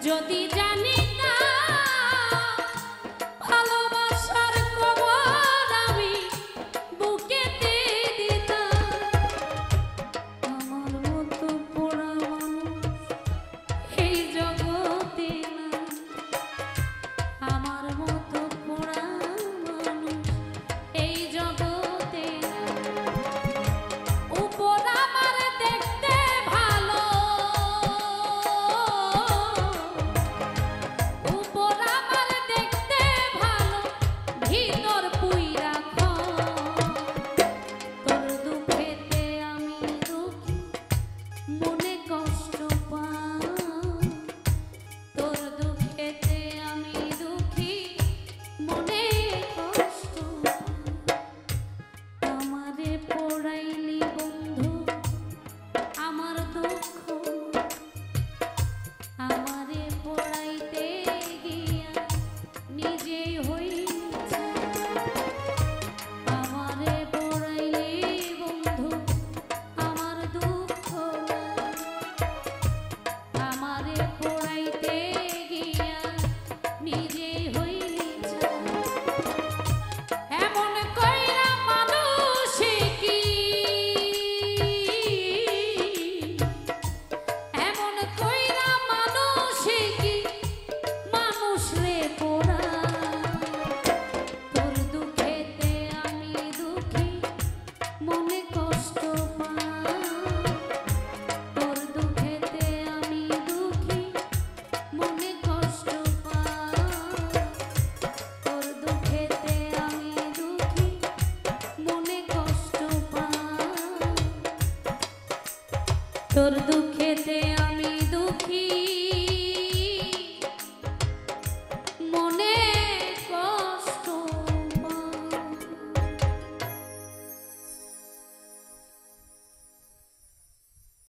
যদি জানি না ভালোবাসার খবর আমি বুকেতে দিতাম আমার মতো পোড়া মানুষ এই জগতে না আমার মতো পোড়া মানুষ এই জগতে না উপর আমার দেখতে ভালো উপর আমার দেখতে ভালো ভিতর পুইরা তোর দুঃখেতে আমি দুঃখী মনে কষ্ট পাই তোর দুঃখেতে আমি দুঃখী মনে কষ্ট আমারে পড়াইলি বন্ধু আমার দুঃখ আমারে পড়াইতে গিয়া নিজেই হইলি আমারে পড়াইলি বন্ধু আমার দুঃখ আমারে পড়াইতে গিয়া নিজেই হইলি এমন কইরা মানুষ কি এমন কইরা মানুষ কি মানুষ রে পোড়া তোর দুঃখেতে আমি দুঃখী মনে কষ্ট পাই তোর দুঃখেতে আমি দুঃখী মনে কষ্ট পাই তোর দুঃখেতে আমি দুঃখী মনে কষ্ট পাই তোর দুঃখেতে আমি